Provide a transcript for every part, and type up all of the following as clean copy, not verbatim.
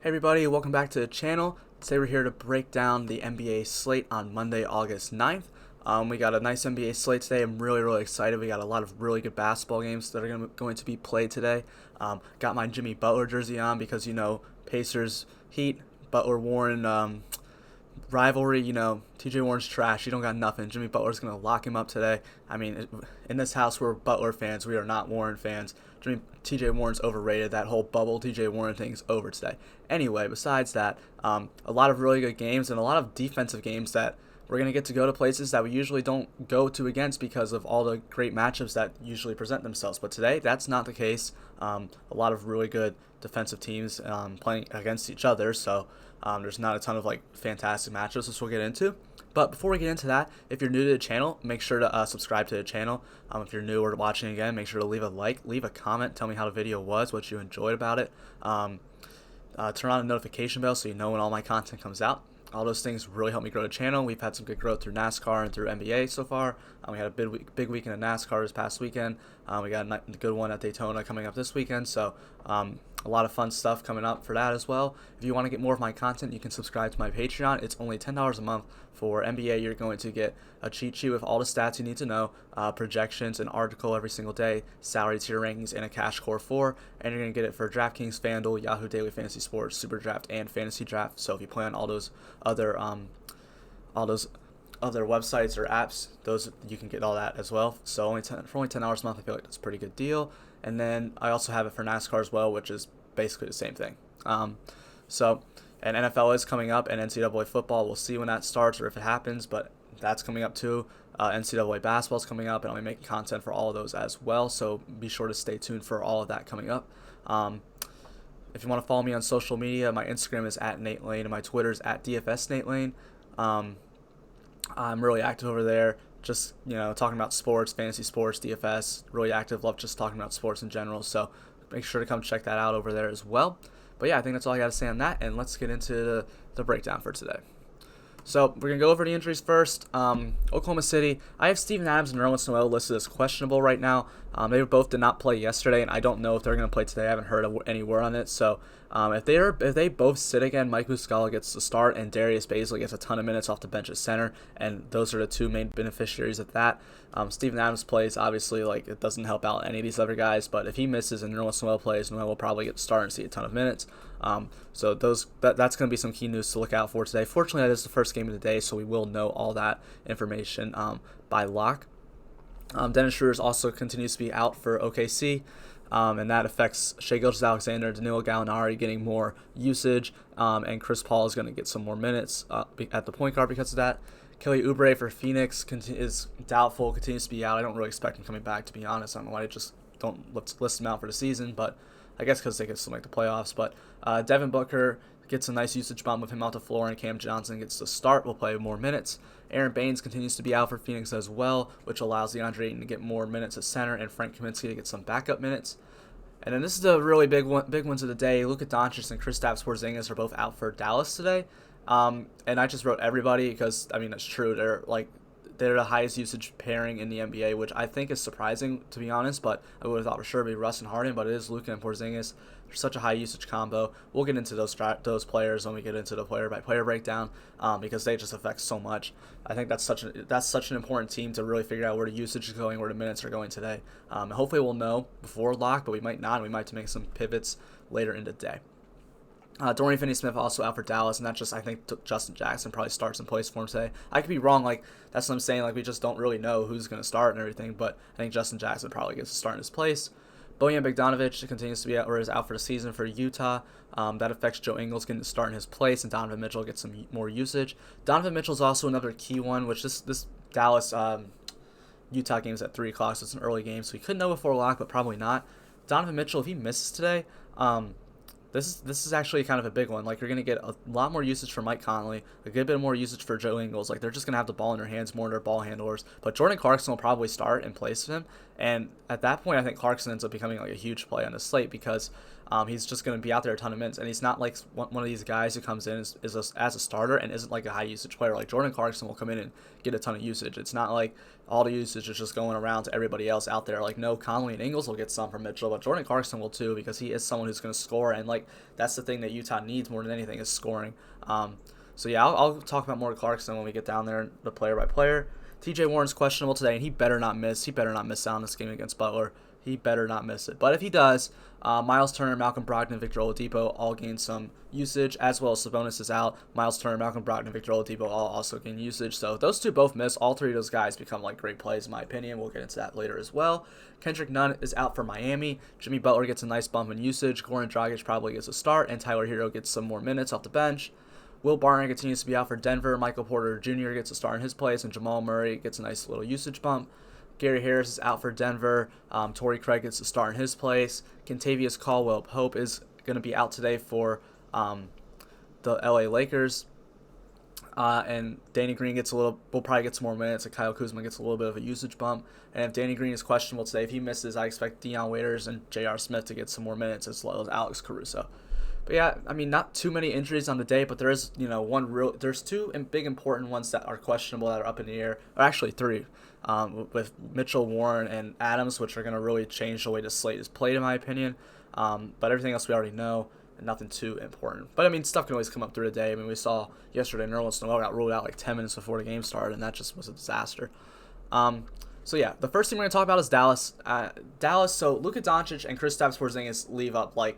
Hey everybody, welcome back to the channel. Today we're here to break down the NBA slate on Monday, August 9th. We got a nice NBA slate today. I'm really excited. We got a lot of really good basketball games that are going to be played today. Got my Jimmy Butler jersey on because, Pacers, Heat, Butler, Warren, rivalry, TJ Warren's trash. You don't got nothing. Jimmy Butler's going to lock him up today. I mean, in this house, we're Butler fans. We are not Warren fans. TJ Warren's overrated. That whole bubble TJ Warren thing's over today. Anyway, besides that, a lot of really good games and a lot of defensive games that we're going to get to go to places that we usually don't go to against because of all the great matchups that usually present themselves. But today, that's not the case. A lot of really good defensive teams playing against each other, so there's not a ton of fantastic matchups, which we'll get into. But before we get into that, if you're new to the channel, make sure to subscribe to the channel. If you're new or watching again, make sure to leave a like, leave a comment, tell me how the video was, what you enjoyed about it. Turn on the notification bell so you know when all my content comes out. All those things really help me grow the channel. We've had some good growth through NASCAR and through NBA so far. We had a big weekend of NASCAR this past weekend. We got a good one at Daytona coming up this weekend. So a lot of fun stuff coming up for that as well. If you want to get more of my content, you can subscribe to my Patreon. It's only $10 a month. For NBA, you're going to get a cheat sheet with all the stats you need to know, projections, an article every single day, salary tier rankings, and a cash core 4. And you're going to get it for DraftKings, FanDuel, Yahoo Daily Fantasy Sports, Super Draft, and Fantasy Draft. So if you play on all those other websites or apps, those you can get all that as well. So for only $10 a month, I feel like that's a pretty good deal. And then I also have it for NASCAR as well, which is basically the same thing. And NFL is coming up, and NCAA football, we'll see when that starts or if it happens, but that's coming up too. NCAA basketball is coming up, and I'll be making content for all of those as well, so be sure to stay tuned for all of that coming up. If you want to follow me on social media, my Instagram is @NateLane, and my Twitter is @DFSNateLane. I'm really active over there, just talking about sports, fantasy sports, DFS, really active, love just talking about sports in general, so make sure to come check that out over there as well. But yeah, I think that's all I got to say on that, and let's get into the breakdown for today. So we're going to go over the injuries first. Oklahoma City, I have Steven Adams and Nerlens Noel listed as questionable right now. They both did not play yesterday, and I don't know if they're going to play today. I haven't heard any word on it. So if they both sit again, Mike Muscala gets the start, and Darius Bazley gets a ton of minutes off the bench at center, and those are the two main beneficiaries of that. Steven Adams plays, obviously, it doesn't help out any of these other guys, but if he misses and Nerlens Noel plays, Noel will probably get the start and see a ton of minutes. So that's going to be some key news to look out for today. Fortunately, that is the first game of the day, so we will know all that information by lock. Dennis Schroeder also continues to be out for OKC, and that affects Shai Gilgeous-Alexander, Danilo Gallinari getting more usage, and Chris Paul is going to get some more minutes at the point guard because of that. Kelly Oubre for Phoenix is doubtful, continues to be out. I don't really expect him coming back, to be honest. I don't know why they just don't list him out for the season, but I guess because they can still make the playoffs. But Devin Booker gets a nice usage bump with him out the floor, and Cam Johnson gets to start, will play more minutes. Aaron Baines continues to be out for Phoenix as well, which allows DeAndre Ayton to get more minutes at center, and Frank Kaminsky to get some backup minutes. And then this is the really big ones of the day. Luka Doncic and Kristaps Porzingis are both out for Dallas today. And I just wrote everybody because, it's true. They're the highest usage pairing in the NBA, which I think is surprising, to be honest, but I would have thought for sure it'd be Russ and Harden, but it is Luka and Porzingis. They're such a high usage combo. We'll get into those players when we get into the player-by-player breakdown, because they just affect so much. I think that's such an important team to really figure out where the usage is going, where the minutes are going today. Hopefully we'll know before lock, but we might not. We might have to make some pivots later in the day. Dorian Finney-Smith also out for Dallas, and I think Justin Jackson probably starts in place for him today. I could be wrong, that's what I'm saying, we just don't really know who's going to start and everything, but I think Justin Jackson probably gets to start in his place. Bojan Bogdanovic continues to be out, or is out for the season for Utah. That affects Joe Ingles getting to start in his place, and Donovan Mitchell gets some more usage. Donovan Mitchell is also another key one, which this Dallas Utah game is at 3 o'clock, so it's an early game, so we could know before lock, but probably not. Donovan Mitchell, if he misses today, This is actually kind of a big one. You're going to get a lot more usage for Mike Conley, a good bit more usage for Joe Ingles. They're just going to have the ball in their hands more than their ball handlers. But Jordan Clarkson will probably start in place of him. And at that point, I think Clarkson ends up becoming a huge play on the slate because He's just going to be out there a ton of minutes, and he's not like one of these guys who comes in as a starter and isn't like a high usage player. Like Jordan Clarkson will come in and get a ton of usage. It's not like all the usage is just going around to everybody else out there. Like no, Conley and Ingles will get some from Mitchell, but Jordan Clarkson will too because he is someone who's going to score, and like that's the thing that Utah needs more than anything is scoring. So yeah, I'll talk about more Clarkson when we get down there, the player by player. TJ Warren's questionable today, and he better not miss. He better not miss out on this game against Butler. He better not miss it. But if he does, Miles Turner, Malcolm Brogdon, Victor Oladipo all gain some usage, as well as Sabonis is out. Miles Turner, Malcolm Brogdon, Victor Oladipo all also gain usage. So if those two both miss, all three of those guys become like great plays in my opinion. We'll get into that later as well. Kendrick Nunn is out for Miami. Jimmy Butler gets a nice bump in usage. Goran Dragic probably gets a start, and Tyler Hero gets some more minutes off the bench. Will Barton continues to be out for Denver. Michael Porter Jr. gets a start in his place, and Jamal Murray gets a nice little usage bump. Gary Harris is out for Denver. Torrey Craig gets a start in his place. Kentavious Caldwell-Pope is going to be out today for the LA Lakers. And Danny Green will probably get some more minutes, and Kyle Kuzma gets a little bit of a usage bump. And if Danny Green is questionable today, if he misses, I expect Deion Waiters and J.R. Smith to get some more minutes, as well as Alex Caruso. But yeah, I mean, not too many injuries on the day, but there is, there's two big important ones that are questionable that are up in the air, or actually three, with Mitchell, Warren, and Adams, which are going to really change the way the slate is played, in my opinion. But everything else we already know, and nothing too important. But I mean, stuff can always come up through the day. I mean, we saw yesterday Nerlens Noel got ruled out like 10 minutes before the game started, and that just was a disaster. So yeah, the first thing we're going to talk about is Dallas. So Luka Doncic and Kristaps Porzingis leave up like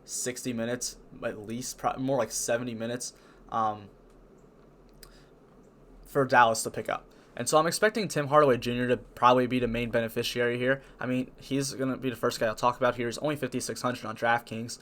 60 minutes, at least, more like 70 minutes for Dallas to pick up. And so I'm expecting Tim Hardaway Jr. to probably be the main beneficiary here. I mean, he's going to be the first guy I'll talk about here. He's only 5,600 on DraftKings.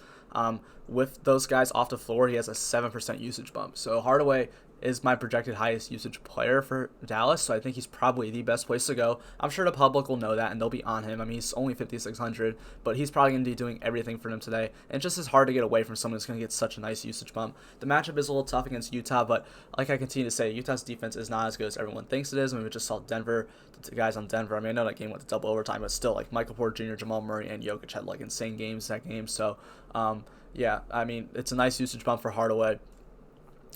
With those guys off the floor, he has a 7% usage bump. So Hardaway is my projected highest usage player for Dallas, so I think he's probably the best place to go. I'm sure the public will know that, and they'll be on him. I mean, he's only 5,600, but he's probably going to be doing everything for them today, and it just is hard to get away from someone who's going to get such a nice usage bump. The matchup is a little tough against Utah, but like I continue to say, Utah's defense is not as good as everyone thinks it is. I mean, we just saw Denver, the guys on Denver. I mean, I know that game went to double overtime, but still, like Michael Porter Jr., Jamal Murray, and Jokic had like insane games that game. So, yeah, I mean, it's a nice usage bump for Hardaway.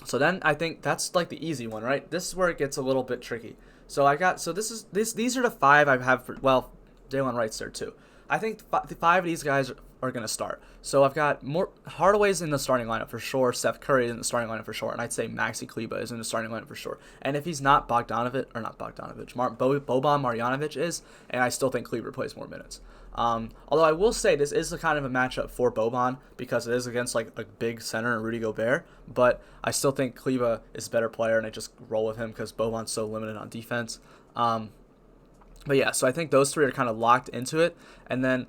So then I think that's like the easy one, right? This is where it gets a little bit tricky. So these are the five I have for, well, Day'Lon Wright's there too. I think the five of these guys are going to start. So I've got Hardaway's in the starting lineup for sure. Steph Curry is in the starting lineup for sure. And I'd say Maxi Kleber is in the starting lineup for sure. And if he's not Boban Marjanovic is, and I still think Kleber plays more minutes. Although I will say this is the kind of a matchup for Boban because it is against like a big center and Rudy Gobert, but I still think Kleber is a better player, and I just roll with him because Boban's so limited on defense. But yeah, so I think those three are kind of locked into it, and then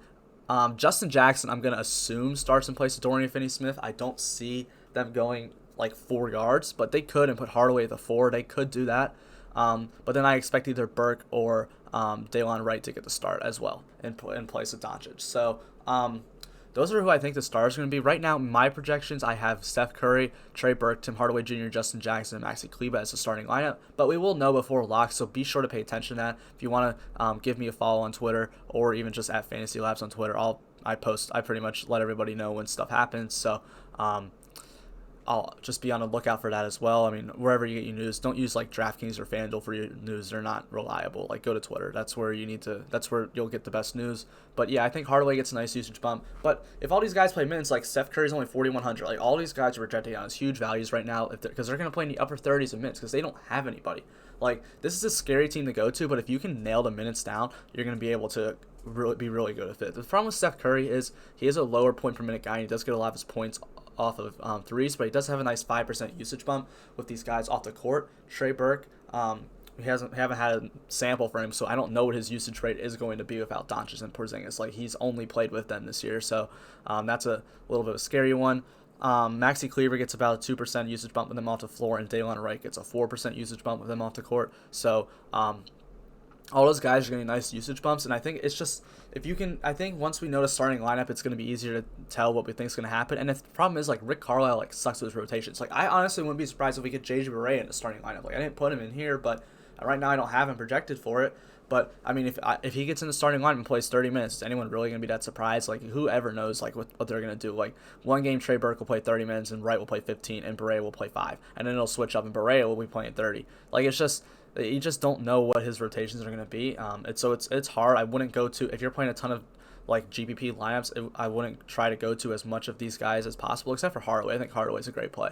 Justin Jackson, I'm going to assume starts in place of Dorian Finney-Smith. I don't see them going like 4 guards, but they could and put Hardaway at the 4. They could do that. But then I expect either Burke or Day'Lon Wright to get the start as well in place of Doncic. So those are who I think the stars are going to be. Right now, my projections, I have Steph Curry, Trey Burke, Tim Hardaway Jr., Justin Jackson, and Maxi Kleber as the starting lineup. But we will know before lock, so be sure to pay attention to that. If you want to give me a follow on Twitter or even just at Fantasy Labs on Twitter, I pretty much let everybody know when stuff happens. So I'll just be on the lookout for that as well. I mean, wherever you get your news, don't use like DraftKings or FanDuel for your news. They're not reliable. Like, go to Twitter. That's where you'll get the best news. But yeah, I think Hardaway gets a nice usage bump. But if all these guys play minutes, like Steph Curry's only 4,100, like all these guys are projecting on as huge values right now because they're going to play in the upper 30s of minutes because they don't have anybody. Like, this is a scary team to go to, but if you can nail the minutes down, you're going to be able to be really good with it. The problem with Steph Curry is he is a lower point per minute guy, and he does get a lot of his points off of threes, but he does have a nice 5% usage bump with these guys off the court. Trey Burke, we haven't had a sample for him, so I don't know what his usage rate is going to be without Doncic and Porzingis. Like, he's only played with them this year, so that's a little bit of a scary one. Maxi Kleber gets about a 2% usage bump with them off the floor, and Day'Lon Wright gets a 4% usage bump with them off the court. So all those guys are getting nice usage bumps, and I think it's just I think once we know the starting lineup, it's going to be easier to tell what we think is going to happen. And if the problem is, like, Rick Carlisle, like, sucks with his rotations. Like, I honestly wouldn't be surprised if we get JJ Barea in the starting lineup. Like, I didn't put him in here, but right now I don't have him projected for it. But I mean, if he gets in the starting line and plays 30 minutes, is anyone really gonna be that surprised? Like whoever knows like what they're gonna do. Like one game, Trey Burke will play 30 minutes and Wright will play 15 and Barea will play 5, and then it'll switch up and Barea will be playing 30. Like it's just you just don't know what his rotations are gonna be. It's hard. I wouldn't go to if you're playing a ton of like GPP lineups. I wouldn't try to go to as much of these guys as possible, except for Hardaway. I think Hardaway's a great play.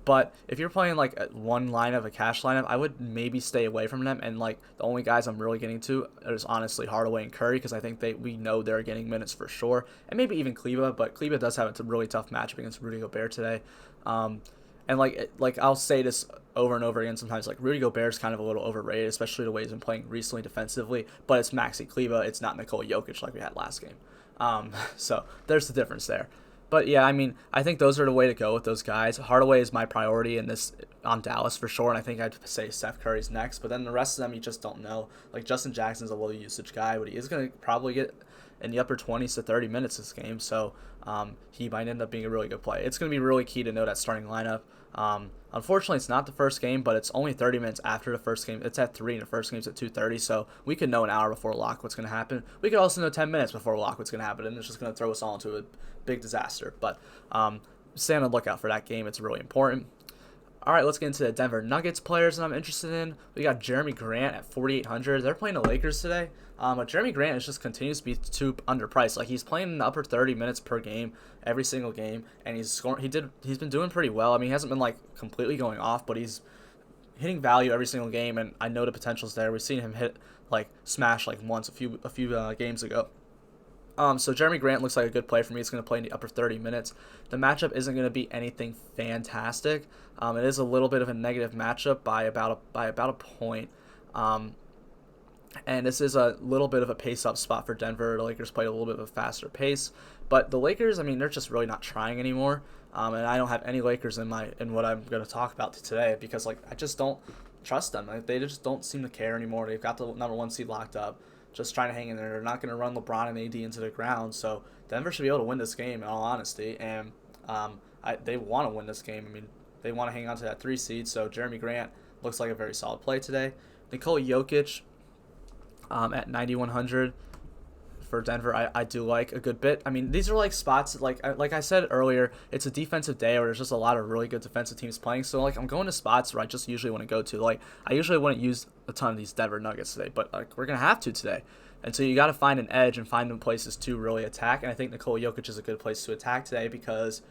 But if you're playing like one lineup, a cash lineup, I would maybe stay away from them. And like the only guys I'm really getting to is honestly Hardaway and Curry, because I think we know they're getting minutes for sure, and maybe even Kleba. But Kleba does have a really tough matchup against Rudy Gobert today. And like I'll say this over and over again sometimes, like Rudy Gobert's kind of a little overrated, especially the way he's been playing recently defensively. But it's Maxi Kleba, it's not Nikola Jokic like we had last game. So there's the difference there. But yeah, I mean, I think those are the way to go with those guys. Hardaway is my priority in this on Dallas for sure, and I think I'd say Steph Curry's next. But then the rest of them, you just don't know. Like Justin Jackson's a low usage guy, but he is going to probably get in the upper 20s to 30 minutes this game, so he might end up being a really good play. It's going to be really key to know that starting lineup. Unfortunately, it's not the first game, but it's only 30 minutes after the first game. It's at 3, and the first game's at 2:30, so we could know an hour before lock what's going to happen. We could also know 10 minutes before lock what's going to happen, and it's just going to throw us all into a big disaster. But stay on the lookout for that game. It's really important. All right, let's get into the Denver Nuggets players that I'm interested in. We got Jeremy Grant at 4,800. They're playing the Lakers today. But Jeremy Grant just continues to be too underpriced. Like he's playing in the upper 30 minutes per game every single game, and he's scoring. He's been doing pretty well. I mean, he hasn't been like completely going off, but he's hitting value every single game, and I know the potential's there. We've seen him hit like smash like once a few games ago. So Jeremy Grant looks like a good play for me. He's going to play in the upper 30 minutes. The matchup isn't going to be anything fantastic. It is a little bit of a negative matchup by about a point. And this is a little bit of a pace-up spot for Denver. The Lakers play a little bit of a faster pace. But the Lakers, I mean, they're just really not trying anymore. And I don't have any Lakers in what I'm going to talk about today because, like, I just don't trust them. Like, they just don't seem to care anymore. They've got the number 1 seed locked up, just trying to hang in there. They're not going to run LeBron and AD into the ground. So Denver should be able to win this game, in all honesty. And they want to win this game. I mean, they want to hang on to that 3 seed. So Jeremy Grant looks like a very solid play today. Nikola Jokic at 9,100 for Denver, I do like a good bit. I mean, these are like spots, like I said earlier, it's a defensive day where there's just a lot of really good defensive teams playing. So, like, I'm going to spots where I just usually want to go to. Like, I usually wouldn't use a ton of these Denver Nuggets today, but, like, we're going to have to today. And so you got to find an edge and find them places to really attack. And I think Nikola Jokic is a good place to attack today because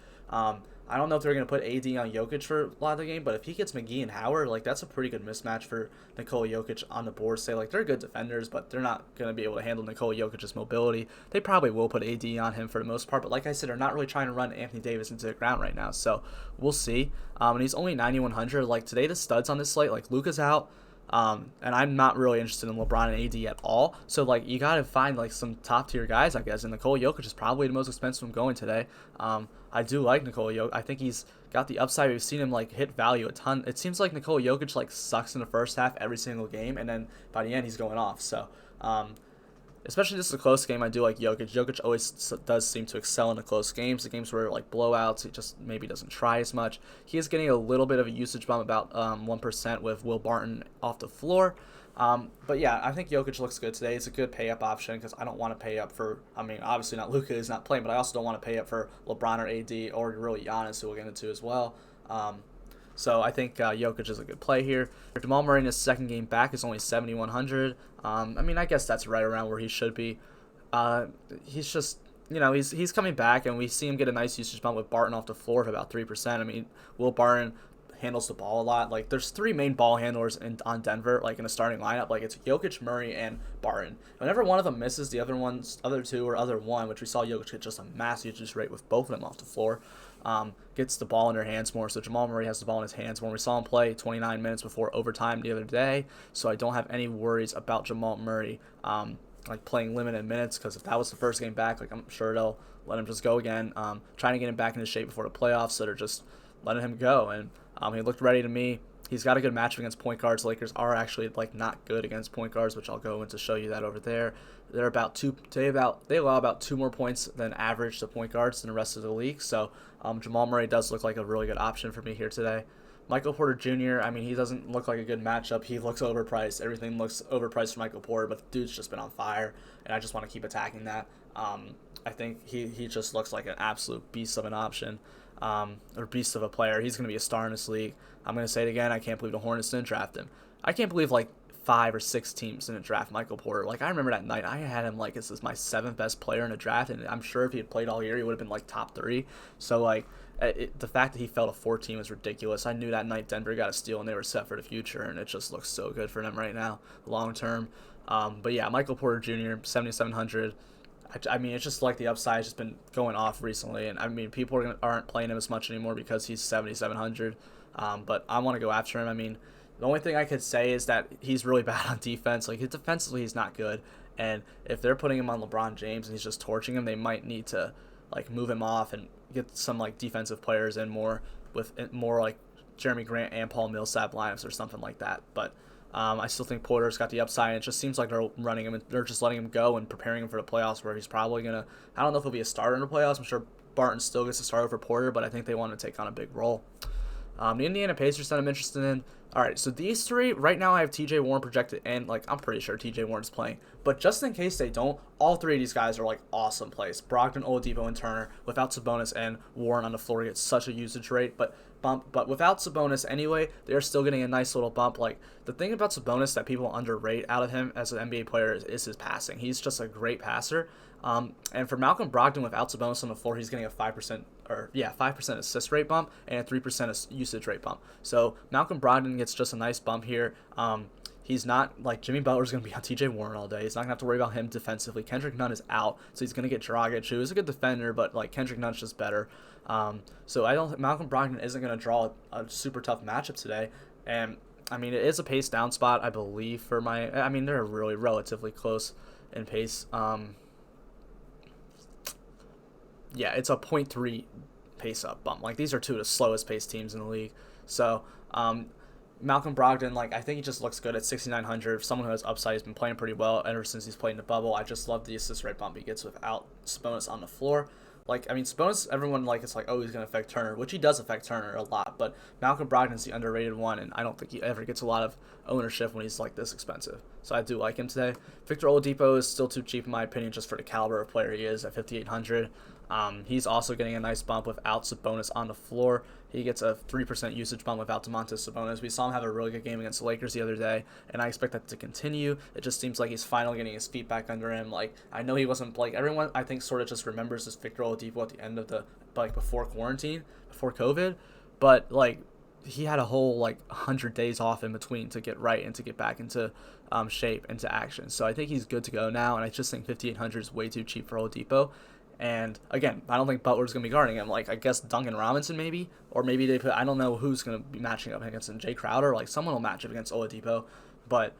I don't know if they're going to put AD on Jokic for a lot of the game, but if he gets McGee and Howard, like, that's a pretty good mismatch for Nikola Jokic on the board. Say, like, they're good defenders, but they're not going to be able to handle Nikola Jokic's mobility. They probably will put AD on him for the most part, but like I said, they're not really trying to run Anthony Davis into the ground right now, so we'll see. And he's only 9,100. Like, today the studs on this slate, like, Luka's out. And I'm not really interested in LeBron and AD at all. So, like, you got to find, like, some top-tier guys, I guess. And Nikola Jokic is probably the most expensive one going today. I do like Nikola Jokic. I think he's got the upside. We've seen him, like, hit value a ton. It seems like Nikola Jokic, like, sucks in the first half every single game. And then by the end, he's going off. So, especially this is a close game, I do like Jokic. Jokic always does seem to excel in the close games. The games where, like, blowouts, he just maybe doesn't try as much. He is getting a little bit of a usage bump, about 1% with Will Barton off the floor. But yeah, I think Jokic looks good today. It's a good pay-up option because I don't want to pay up for, I mean, obviously not Luka is not playing, but I also don't want to pay up for LeBron or AD or really Giannis, who we'll get into as well. So I think Jokic is a good play here. Jamal Murray in his second game back is only 7,100. I mean, I guess that's right around where he should be. He's just, you know, he's coming back, and we see him get a nice usage bump with Barton off the floor of about 3%. I mean, Will Barton handles the ball a lot. Like, there's 3 main ball handlers on Denver, like, in a starting lineup. Like, it's Jokic, Murray, and Barton. Whenever one of them misses, the other two or other one, which we saw Jokic get just a mass usage rate with both of them off the floor, gets the ball in their hands more. So Jamal Murray has the ball in his hands more. We saw him play 29 minutes before overtime the other day, so I don't have any worries about Jamal Murray like playing limited minutes, because if that was the first game back, like, I'm sure they'll let him just go again, trying to get him back into shape before the playoffs, so they're just letting him go. And he looked ready to me. He's got a good matchup against point guards. Lakers are actually, like, not good against point guards, which I'll go into show you that over there. They're about they allow about 2 more points than average to point guards than the rest of the league. So Jamal Murray does look like a really good option for me here today. Michael Porter Jr., I mean, he doesn't look like a good matchup. He looks overpriced. Everything looks overpriced for Michael Porter, but the dude's just been on fire, and I just want to keep attacking that. I think he just looks like an absolute beast of an option, or beast of a player. He's going to be a star in this league. I'm going to say it again. I can't believe the Hornets didn't draft him. I can't believe, like, 5 or 6 teams didn't draft Michael Porter. Like, I remember that night, I had him, like, this is my 7th best player in a draft, and I'm sure if he had played all year, he would have been, like, top 3. So, like, the fact that he fell to 14 was ridiculous. I knew that night Denver got a steal, and they were set for the future, and it just looks so good for them right now, long term. But, yeah, Michael Porter Jr., 7,700. I mean, it's just like the upside has just been going off recently, and I mean, people aren't playing him as much anymore because he's 7,700. But I want to go after him. I mean, the only thing I could say is that he's really bad on defense. Like, defensively, he's not good. And if they're putting him on LeBron James and he's just torching him, they might need to, like, move him off and get some, like, defensive players in more with more, like, Jeremy Grant and Paul Millsap lineups or something like that. But I still think Porter's got the upside. And it just seems like they're running him and they're just letting him go and preparing him for the playoffs where he's probably going to, I don't know if he'll be a starter in the playoffs. I'm sure Barton still gets to start over Porter, but I think they want to take on a big role. The Indiana Pacers that I'm interested in. All right, so these three, right now I have TJ Warren projected, and, like, I'm pretty sure TJ Warren's playing. But just in case they don't, all three of these guys are, like, awesome plays. Brogdon, Oladipo, and Turner. Without Sabonis and Warren on the floor, get such a usage rate. But without Sabonis anyway, they're still getting a nice little bump. Like, the thing about Sabonis that people underrate out of him as an NBA player is his passing. He's just a great passer. And for Malcolm Brogdon, without Sabonis on the floor, he's getting a 5% assist rate bump and a 3% usage rate bump. So Malcolm Brogdon gets just a nice bump here. He's not, like, Jimmy Butler's going to be on TJ Warren all day. He's not going to have to worry about him defensively. Kendrick Nunn is out, so he's going to get Dragic, who is a good defender, but, like, Kendrick Nunn's just better. So I don't think Malcolm Brogdon isn't going to draw a super tough matchup today. And, I mean, it is a pace down spot, I believe, for I mean, they're really relatively close in pace. Yeah, it's a 0.3 pace up bump. Like, these are two of the slowest pace teams in the league. So, Malcolm Brogdon, like, I think he just looks good at 6,900. Someone who has upside, he's been playing pretty well ever since he's played in the bubble. I just love the assist rate bump he gets without Sabonis on the floor. Like, I mean, Sabonis, everyone, like, it's like, oh, he's going to affect Turner, which he does affect Turner a lot. But Malcolm Brogdon's the underrated one, and I don't think he ever gets a lot of ownership when he's, like, this expensive. So I do like him today. Victor Oladipo is still too cheap, in my opinion, just for the caliber of player he is at 5,800. He's also getting a nice bump without Sabonis on the floor. He gets a 3% usage bump without Domantas Sabonis. We saw him have a really good game against the Lakers the other day, and I expect that to continue. It just seems like he's finally getting his feet back under him. Like, I know he wasn't, like, everyone, I think, sort of just remembers this Victor Oladipo at the end of the, like, before quarantine, before COVID, but, like, he had a whole, like, 100 days off in between to get right and to get back into shape, into action. So I think he's good to go now, and I just think 5,800 is way too cheap for Oladipo. And again, I don't think Butler's going to be guarding him. Like, I guess Duncan Robinson maybe, or maybe they put, I don't know who's going to be matching up against him. Jay Crowder, like, someone will match up against Oladipo, but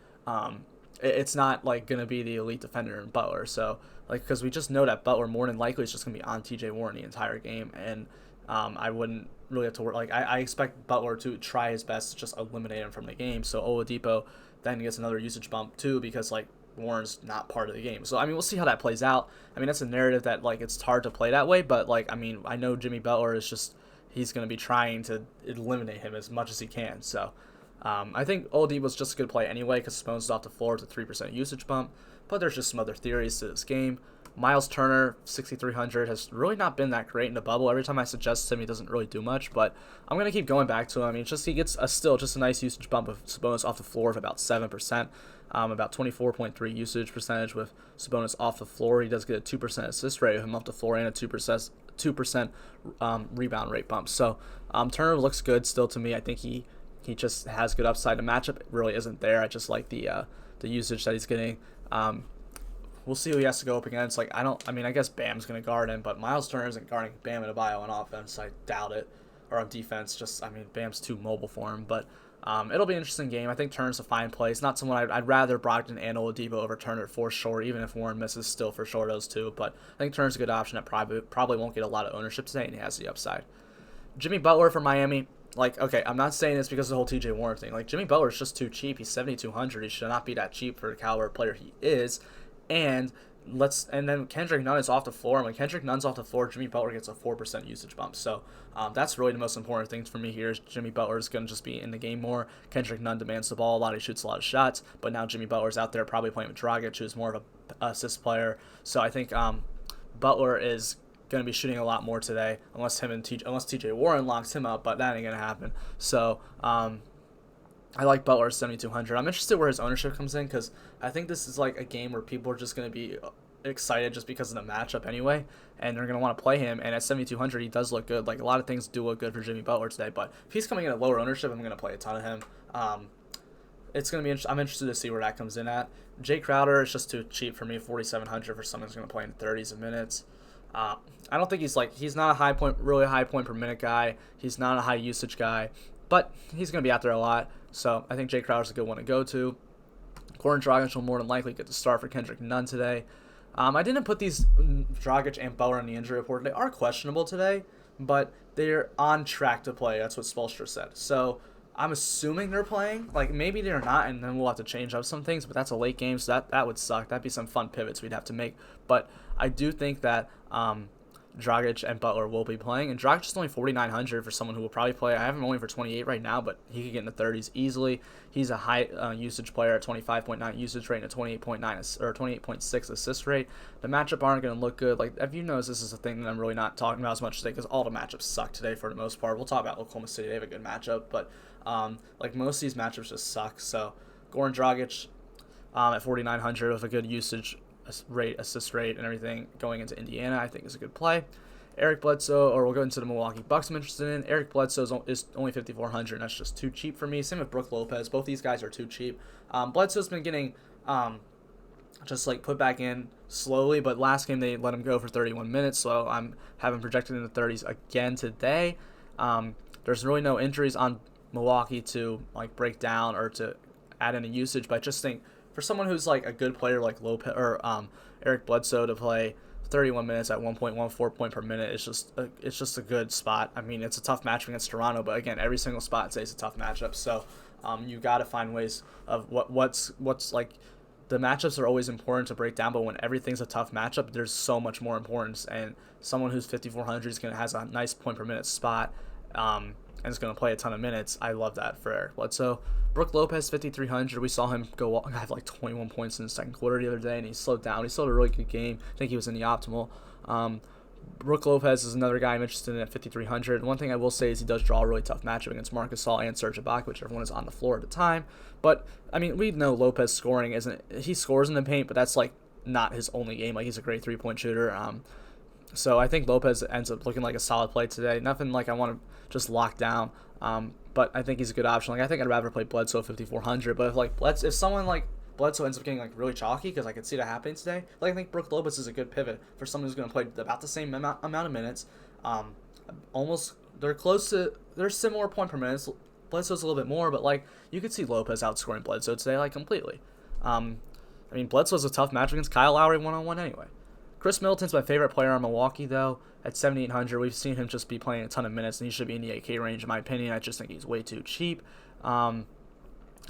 it's not, like, going to be the elite defender in Butler. So, like, because we just know that Butler more than likely is just going to be on TJ Warren the entire game, and I wouldn't really have to worry. Like, I expect Butler to try his best to just eliminate him from the game. So Oladipo then gets another usage bump too, because, like, Warren's not part of the game. So, I mean, we'll see how that plays out. I mean, that's a narrative that, like, it's hard to play that way, but, like, I mean, I know Jimmy Butler is just, he's going to be trying to eliminate him as much as he can. So, I think Oladipo's just a good play anyway, because Sabonis is off the floor. It's a 3% usage bump, but there's just some other theories to this game. Miles Turner, 6,300, has really not been that great in the bubble. Every time I suggest him, he doesn't really do much, but I'm going to keep going back to him. I mean, he gets still just a nice usage bump of Sabonis off the floor of about 7%, about 24.3 usage percentage with Sabonis off the floor. He does get a 2% assist rate of him off the floor and a 2% rebound rate bump. So Turner looks good still to me. I think he just has good upside. The matchup really isn't there. I just like the usage that he's getting. We'll see who he has to go up against. Like, I guess Bam's going to guard him, but Miles Turner isn't guarding Bam Adebayo on offense. I doubt it. Or on defense. Bam's too mobile for him. But it'll be an interesting game. I think Turner's a fine play. It's not someone I'd rather Brogdon and Oladipo over Turner for sure, even if Warren misses still for sure those two. But I think Turner's a good option that probably won't get a lot of ownership today, and he has the upside. Jimmy Butler for Miami. Like, okay, I'm not saying this because of the whole TJ Warren thing. Like, Jimmy Butler's just too cheap. He's 7,200. He should not be that cheap for the caliber player he is. And And then Kendrick Nunn is off the floor. And when Kendrick Nunn's off the floor, Jimmy Butler gets a 4% usage bump. So that's really the most important thing for me here is Jimmy Butler is going to just be in the game more. Kendrick Nunn demands the ball a lot. He shoots a lot of shots. But now Jimmy Butler's out there probably playing with Dragic, who's more of a assist player. So I think Butler is going to be shooting a lot more today, unless TJ Warren locks him up, but that ain't going to happen. So I like Butler at 7,200. I'm interested where his ownership comes in because I think this is like a game where people are just going to be excited just because of the matchup anyway, and they're going to want to play him. And at 7,200, he does look good. Like a lot of things do look good for Jimmy Butler today, but if he's coming in at lower ownership, I'm going to play a ton of him. It's going to be. I'm interested to see where that comes in at. Jay Crowder is just too cheap for me. 4,700 for someone who's going to play in 30s of minutes. I don't think he's not a really high point per minute guy. He's not a high usage guy, but he's going to be out there a lot. So I think Jay Crowder's a good one to go to. Goran Dragic will more than likely get the start for Kendrick Nunn today. I didn't put these Dragic and Butler in the injury report. They are questionable today, but they're on track to play. That's what Spoelstra said. So I'm assuming they're playing. Like maybe they're not, and then we'll have to change up some things. But that's a late game, so that would suck. That'd be some fun pivots we'd have to make. But I do think that Dragic and Butler will be playing, and Dragic is only 4,900 for someone who will probably play. I have him only for 28 right now, but he could get in the 30s easily. He's a high usage player at 25.9 usage rate and a 28.9 or 28.6 assist rate. The matchup aren't going to look good. Like if you notice, this is a thing that I'm really not talking about as much today because all the matchups suck today for the most part. We'll talk about Oklahoma City; they have a good matchup, but like most of these matchups just suck. So Goran Dragic at 4,900 with a good usage rate, assist rate, and everything going into Indiana, I think is a good play. Eric Bledsoe, or we'll go into the Milwaukee Bucks I'm interested in. Eric Bledsoe is only 5,400, and that's just too cheap for me. Same with Brook Lopez. Both these guys are too cheap. Bledsoe's been getting just like put back in slowly, but last game they let him go for 31 minutes, so I'm having projected in the 30s again today. There's really no injuries on Milwaukee to like break down or to add any usage, but I just think for someone who's like a good player like Lopez or Eric Bledsoe to play 31 minutes at 1.14 point per minute, it's just a good spot. I mean, it's a tough matchup against Toronto, but again, every single spot today is a tough matchup. So you got to find ways of what's like. The matchups are always important to break down, but when everything's a tough matchup, there's so much more importance. And someone who's 5,400 is going to has a nice point per minute spot, and is going to play a ton of minutes. I love that for Eric Bledsoe. Brook Lopez, 5,300. We saw him have like 21 points in the second quarter the other day, and he slowed down. He still had a really good game. I think he was in the optimal. Brook Lopez is another guy I'm interested in at 5,300. One thing I will say is he does draw a really tough matchup against Marc Gasol and Serge Ibaka, which everyone is on the floor at the time. But, I mean, we know Lopez scoring isn't – he scores in the paint, but that's, like, not his only game. Like, he's a great three-point shooter. So I think Lopez ends up looking like a solid play today. Nothing like I want to just lock down. But I think he's a good option. Like, I think I'd rather play Bledsoe 5,400. But if someone like Bledsoe ends up getting like really chalky, because I could see that happening today, like I think Brook Lopez is a good pivot for someone who's going to play about the same amount of minutes. They're similar point per minute. Bledsoe's a little bit more, but like you could see Lopez outscoring Bledsoe today like completely. I mean, Bledsoe's a tough match against Kyle Lowry one-on-one anyway. Chris Middleton's my favorite player on Milwaukee, though. At 7,800, we've seen him just be playing a ton of minutes, and he should be in the 8K range, in my opinion. I just think he's way too cheap. I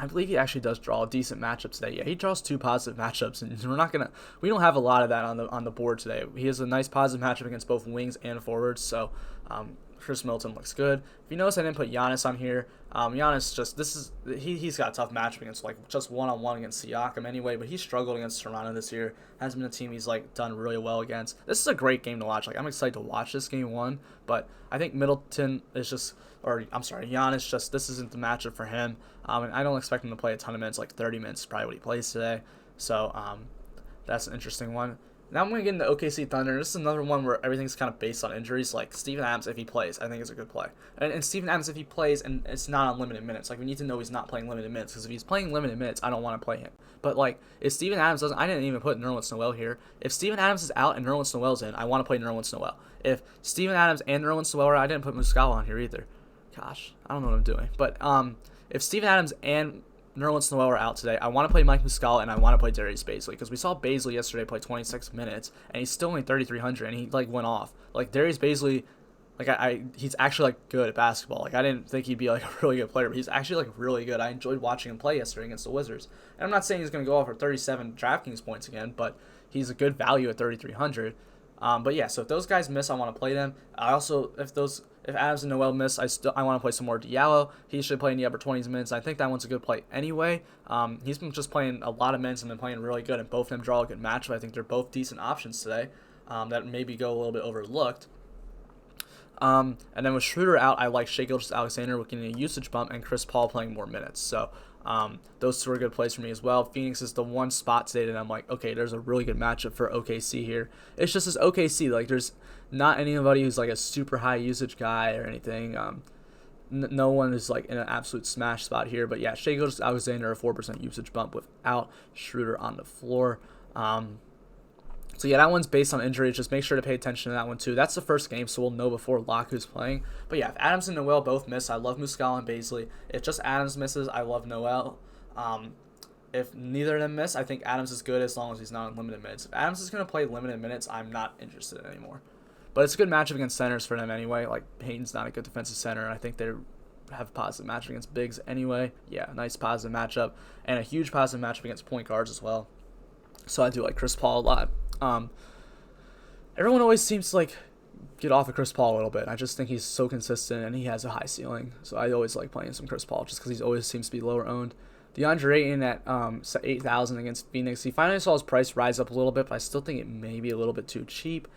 believe he actually does draw a decent matchup today. Yeah, he draws two positive matchups, and we don't have a lot of that on the board today. He has a nice positive matchup against both wings and forwards, so Chris Middleton looks good. If you notice, I didn't put Giannis on here. Giannis he's got a tough matchup against like just one-on-one against Siakam anyway, but he struggled against Toronto this year. Hasn't been a team he's like done really well against. This is a great game to watch. Like I'm excited to watch this game one, but I think Giannis this isn't the matchup for him. And I don't expect him to play a ton of minutes, like 30 minutes is probably what he plays today. So that's an interesting one. Now I'm going to get into OKC Thunder. This is another one where everything's kind of based on injuries. Like Steven Adams, if he plays, I think is a good play. And Steven Adams, if he plays, and it's not on limited minutes. Like we need to know he's not playing limited minutes, because if he's playing limited minutes, I don't want to play him. But like if Steven Adams doesn't, I didn't even put Nerlens Noel here. If Steven Adams is out and Nerlens Noel's in, I want to play Nerlens Noel. If Steven Adams and Nerlens Noel are out, I didn't put Muscala on here either. Gosh, I don't know what I'm doing. But if Steven Adams and Nerlens Noel are out today, I want to play Mike Muscala and I want to play Darius Bazley, because we saw Bazley yesterday play 26 minutes and he's still only 3,300 and he like went off. Like Darius Bazley, like he's actually like good at basketball. Like I didn't think he'd be like a really good player, but he's actually like really good. I enjoyed watching him play yesterday against the Wizards. And I'm not saying he's going to go off for 37 DraftKings points again, but he's a good value at 3,300. But yeah, so if those guys miss, I want to play them. I also, if Adams and Noel miss, I want to play some more Diallo. He should play in the upper 20s minutes. I think that one's a good play anyway. He's been just playing a lot of minutes and been playing really good, and both of them draw a good matchup. I think they're both decent options today that maybe go a little bit overlooked. And then with Schroeder out, I like Shai Gilgeous-Alexander getting a usage bump and Chris Paul playing more minutes. So those two are good plays for me as well. Phoenix is the one spot today that I'm like, okay, there's a really good matchup for OKC here. It's just as OKC, like there's not anybody who's like a super high usage guy or anything. No one is like in an absolute smash spot here. But yeah, Shai Gilgeous-Alexander, a 4% usage bump without Schroeder on the floor. So yeah, that one's based on injury. Just make sure to pay attention to that one too. That's the first game, so we'll know before lock who's playing. But yeah, if Adams and Noel both miss, I love Muscala and Bazley. If just Adams misses, I love Noel. If neither of them miss, I think Adams is good as long as he's not in limited minutes. If Adams is going to play limited minutes, I'm not interested in anymore. But it's a good matchup against centers for them anyway. Like, Payton's not a good defensive center, and I think they have a positive matchup against bigs anyway. Yeah, nice positive matchup. And a huge positive matchup against point guards as well. So I do like Chris Paul a lot. Everyone always seems to like get off of Chris Paul a little bit. I just think he's so consistent and he has a high ceiling. So I always like playing some Chris Paul just because he always seems to be lower owned. DeAndre Ayton at 8,000 against Phoenix. He finally saw his price rise up a little bit, but I still think it may be a little bit too cheap.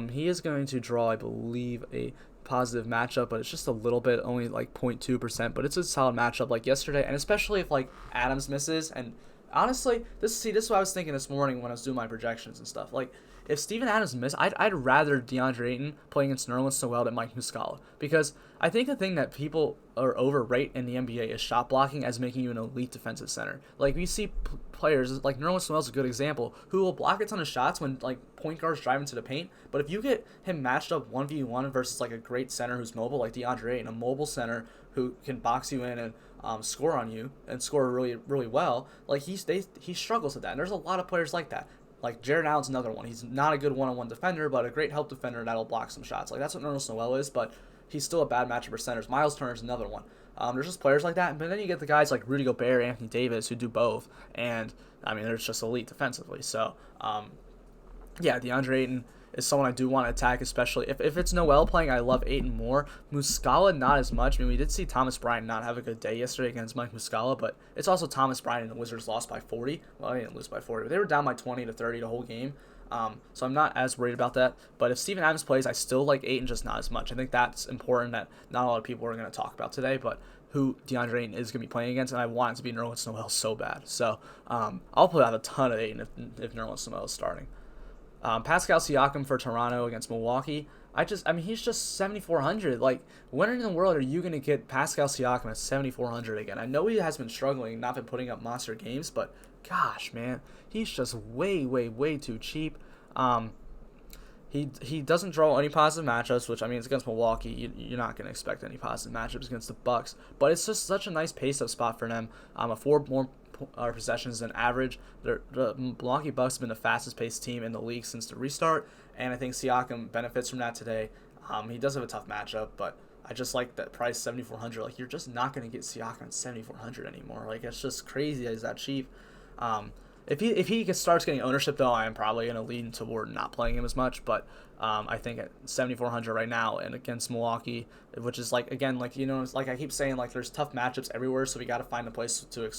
He is going to draw, I believe, a positive matchup, but it's just a little bit, only like 0.2%. But it's a solid matchup like yesterday, and especially if like Adams misses. And honestly, this is what I was thinking this morning when I was doing my projections and stuff. Like, if Steven Adams missed, I'd rather DeAndre Ayton playing against Nerlens Noel than Mike Muscala, because I think the thing that people are overrate in the NBA is shot blocking as making you an elite defensive center. Like, we see players like Nerlens Noel's a good example, who will block a ton of shots when like point guards drive into the paint. But if you get him matched up 1v1 versus like a great center who's mobile like DeAndre Ayton, a mobile center who can box you in and score on you and score really, really well, like he struggles with that. And there's a lot of players like that. Like, Jared Allen's another one. He's not a good one-on-one defender, but a great help defender that'll block some shots. Like, that's what Nerlens Noel is, but he's still a bad matchup for centers. Miles Turner's another one. There's just players like that. But then you get the guys like Rudy Gobert, Anthony Davis, who do both. And, I mean, they're just elite defensively. So, yeah, DeAndre Ayton is someone I do want to attack, especially if it's Noel playing. I love Ayton more. Muscala, not as much. I mean, we did see Thomas Bryant not have a good day yesterday against Mike Muscala, but it's also Thomas Bryant and the Wizards lost by 40. Well, they didn't lose by 40, but they were down by 20 to 30 the whole game. So I'm not as worried about that. But if Steven Adams plays, I still like Ayton, just not as much. I think that's important that not a lot of people are going to talk about today, but who DeAndre Ayton is going to be playing against, and I want it to be Nerlens Noel so bad. So I'll put out a ton of Ayton if Nerlens Noel is starting. Pascal Siakam for Toronto against Milwaukee. He's just 7,400. Like, when in the world are you going to get Pascal Siakam at 7,400 again? I know he has been struggling, not been putting up monster games, but gosh, man, he's just way, way, way too cheap. He doesn't draw any positive matchups, which, I mean, it's against Milwaukee. You're not going to expect any positive matchups against the Bucks, but it's just such a nice pace-up spot for them. A 4 more possessions than average. The Milwaukee Bucks have been the fastest-paced team in the league since the restart, and I think Siakam benefits from that today. He does have a tough matchup, but I just like that price, 7,400. Like, you're just not going to get Siakam at 7,400 anymore. Like, it's just crazy that he's that cheap. If he starts getting ownership, though, I am probably going to lean toward not playing him as much. But I think at 7,400 right now and against Milwaukee, which is like, again, like, you know, it's like I keep saying, like, there's tough matchups everywhere, so we got to find a place to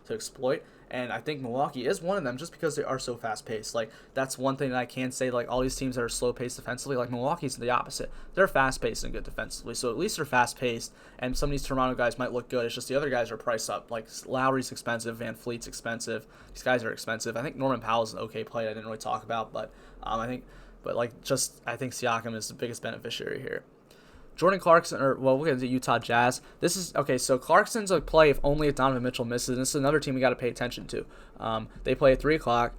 exploit. And I think Milwaukee is one of them just because they are so fast-paced. Like, that's one thing that I can say. Like, all these teams that are slow-paced defensively, like Milwaukee's the opposite. They're fast-paced and good defensively. So at least they're fast-paced, and some of these Toronto guys might look good. It's just the other guys are priced up. Like, Lowry's expensive, Van Fleet's expensive. These guys are expensive. I think Norman Powell's an okay play I didn't really talk about, but I think Siakam is the biggest beneficiary here. Jordan Clarkson, we'll get into Utah Jazz. This is, okay, so Clarkson's a play if only if Donovan Mitchell misses, and this is another team we got to pay attention to. They play at 3 o'clock.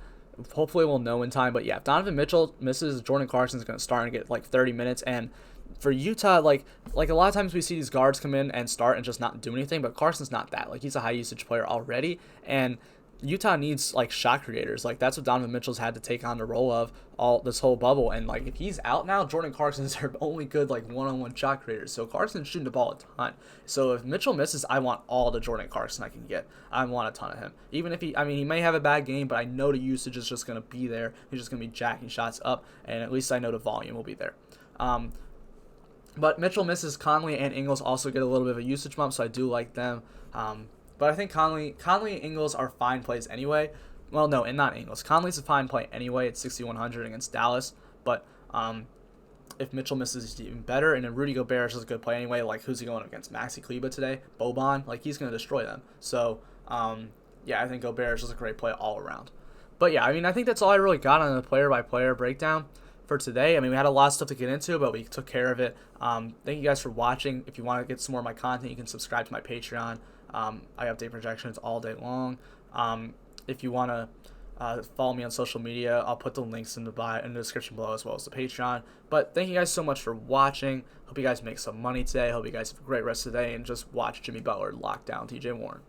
Hopefully we'll know in time, but yeah, if Donovan Mitchell misses, Jordan Clarkson's going to start and get like 30 minutes, and for Utah, like a lot of times we see these guards come in and start and just not do anything, but Clarkson's not that. Like, he's a high-usage player already, and Utah needs like shot creators. Like that's what Donovan Mitchell's had to take on the role of all this whole bubble. And like if he's out now, Jordan Clarkson's their only good like one-on-one shot creators. So Clarkson's shooting the ball a ton. So if Mitchell misses, I want all the Jordan Clarkson I can get. I want a ton of him. Even if he may have a bad game, but I know the usage is just gonna be there. He's just gonna be jacking shots up, and at least I know the volume will be there. But Mitchell misses. Conley and Ingles also get a little bit of a usage bump, so I do like them. But I think Conley and Ingles are fine plays anyway. Well, no, and not Ingles. Conley's a fine play anyway at 6,100 against Dallas. But if Mitchell misses, he's even better. And then Rudy Gobert is a good play anyway. Like, who's he going against? Maxi Kleber today? Boban? Like, he's going to destroy them. So, yeah, I think Gobert is just a great play all around. But, yeah, I mean, I think that's all I really got on the player-by-player breakdown for today. I mean, we had a lot of stuff to get into, but we took care of it. Thank you guys for watching. If you want to get some more of my content, you can subscribe to my Patreon. I update projections all day long. If you want to follow me on social media, I'll put the links in the description below as well as the Patreon. But thank you guys so much for watching. Hope you guys make some money today. Hope you guys have a great rest of the day and just watch Jimmy Butler lock down TJ Warren.